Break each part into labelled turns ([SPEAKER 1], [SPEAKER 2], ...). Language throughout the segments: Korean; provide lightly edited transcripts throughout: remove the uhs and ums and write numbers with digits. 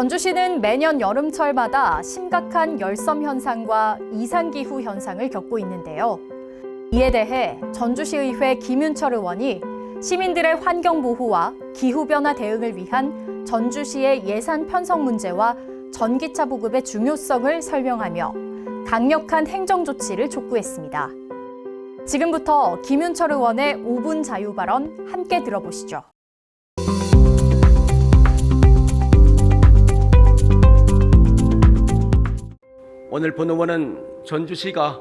[SPEAKER 1] 전주시는 매년 여름철마다 심각한 열섬 현상과 이상기후 현상을 겪고 있는데요. 이에 대해 전주시의회 김윤철 의원이 시민들의 환경보호와 기후변화 대응을 위한 전주시의 예산 편성 문제와 전기차 보급의 중요성을 설명하며 강력한 행정조치를 촉구했습니다. 지금부터 김윤철 의원의 5분 자유 발언 함께 들어보시죠.
[SPEAKER 2] 오늘 본 의원은 전주시가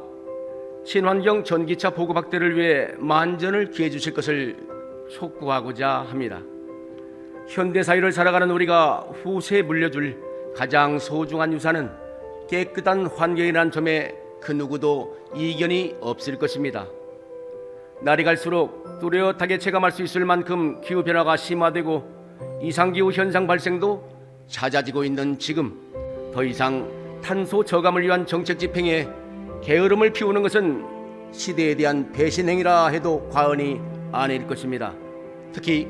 [SPEAKER 2] 친환경 전기차 보급 확대를 위해 만전을 기해 주실 것을 촉구하고자 합니다. 현대 사회를 살아가는 우리가 후세에 물려줄 가장 소중한 유산은 깨끗한 환경이라는 점에 그 누구도 이견이 없을 것입니다. 날이 갈수록 뚜렷하게 체감할 수 있을 만큼 기후변화가 심화되고 이상기후 현상 발생도 잦아지고 있는 지금 더 이상 탄소 저감을 위한 정책 집행에 게으름을 피우는 것은 시대에 대한 배신행위라 해도 과언이 아닐 것입니다. 특히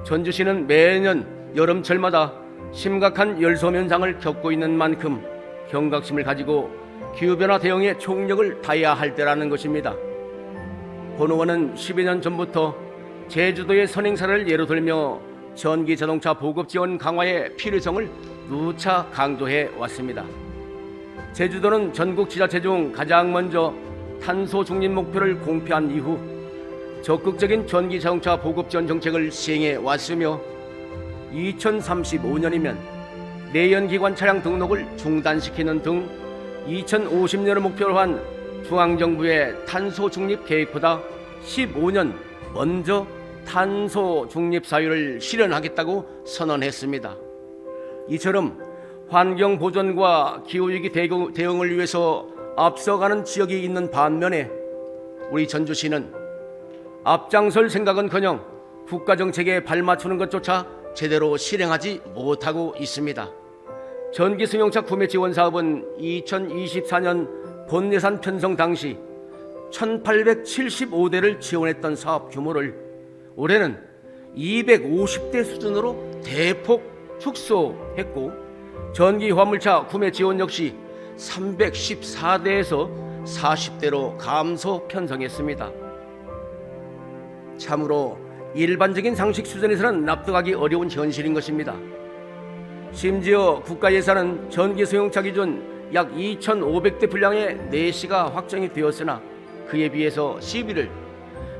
[SPEAKER 2] 전주시는 매년 여름철마다 심각한 열섬 현상을 겪고 있는 만큼 경각심을 가지고 기후변화 대응에 총력을 다해야 할 때라는 것입니다. 본 의원은 10여 년 전부터 제주도의 선행사를 예로 들며 전기자동차 보급 지원 강화의 필요성을 누차 강조해 왔습니다. 제주도는 전국 지자체 중 가장 먼저 탄소 중립 목표를 공표한 이후 적극적인 전기자동차 보급 지원 정책을 시행해 왔으며 2035년이면 내연기관 차량 등록을 중단시키는 등 2050년을 목표로 한 중앙정부의 탄소 중립 계획보다 15년 먼저 탄소 중립 사유를 실현하겠다고 선언했습니다. 이처럼 환경 보존과 기후위기 대응을 위해서 앞서가는 지역이 있는 반면에 우리 전주시는 앞장설 생각은커녕 국가정책에 발맞추는 것조차 제대로 실행하지 못하고 있습니다. 전기승용차 구매 지원 사업은 2024년 본예산 편성 당시 1,875대를 지원했던 사업 규모를 올해는 250대 수준으로 대폭 축소했고 전기 화물차 구매 지원 역시 314대에서 40대로 감소 편성했습니다. 참으로 일반적인 상식 수준에서는 납득하기 어려운 현실인 것입니다. 심지어 국가 예산은 전기 승용차 기준 약 2,500대 분량의 내시가 확정이 되었으나 그에 비해서 시비를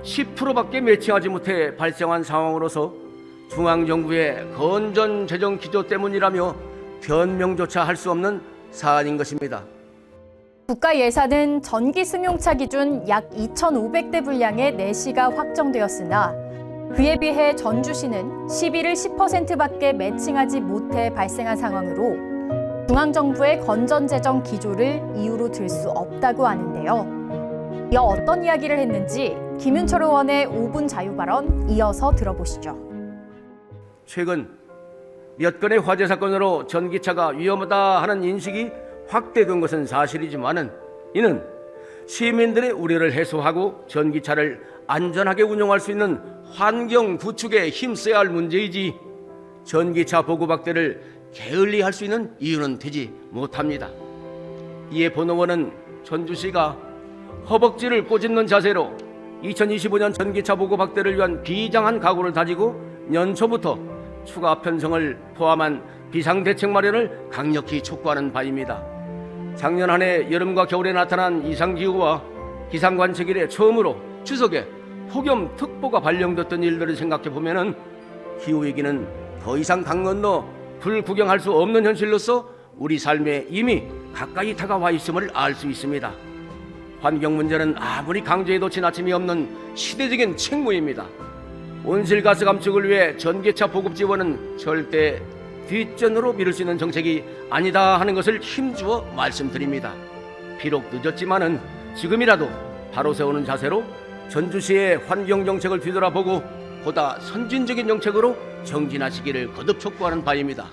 [SPEAKER 2] 10%밖에 매칭하지 못해 발생한 상황으로서 중앙정부의 건전 재정 기조 때문이라며 변명조차 할 수 없는 사안인 것입니다.
[SPEAKER 1] 국가 예산은 전기 승용차 기준 약 2,500대 분량의 내시가 확정되었으나 그에 비해 전주시는 시비를 10%밖에 매칭하지 못해 발생한 상황으로 중앙정부의 건전재정 기조를 이유로 들 수 없다고 하는데요. 이어 어떤 이야기를 했는지 김윤철 의원의 5분 자유 발언 이어서 들어보시죠.
[SPEAKER 2] 최근 몇 건의 화재 사건으로 전기차가 위험하다 하는 인식이 확대된 것은 사실이지만은 이는 시민들의 우려를 해소하고 전기차를 안전하게 운영할 수 있는 환경 구축에 힘써야 할 문제이지 전기차 보급 확대를 게을리할 수 있는 이유는 되지 못합니다. 이에 본 의원은 전주시가 허벅지를 꼬집는 자세로 2025년 전기차 보급 확대를 위한 비장한 각오를 다지고 연초부터 추가 편성을 포함한 비상대책 마련을 강력히 촉구하는 바입니다. 작년 한 해 여름과 겨울에 나타난 이상기후와 기상관측 이래 처음으로 추석에 폭염특보가 발령됐던 일들을 생각해보면 기후위기는 더 이상 강 건너 불 구경할 수 없는 현실로서 우리 삶에 이미 가까이 다가와 있음을 알 수 있습니다. 환경 문제는 아무리 강조해도 지나침이 없는 시대적인 책무입니다. 온실가스 감축을 위해 전기차 보급 지원은 절대 뒷전으로 미룰 수 있는 정책이 아니다 하는 것을 힘주어 말씀드립니다. 비록 늦었지만은 지금이라도 바로 세우는 자세로 전주시의 환경 정책을 뒤돌아보고 보다 선진적인 정책으로 정진하시기를 거듭 촉구하는 바입니다.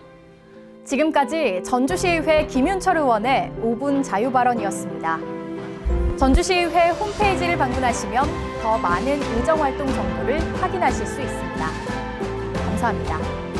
[SPEAKER 1] 지금까지 전주시의회 김윤철 의원의 5분 자유 발언이었습니다. 전주시의회 홈페이지를 방문하시면 더 많은 의정활동 정보를 확인하실 수 있습니다. 감사합니다.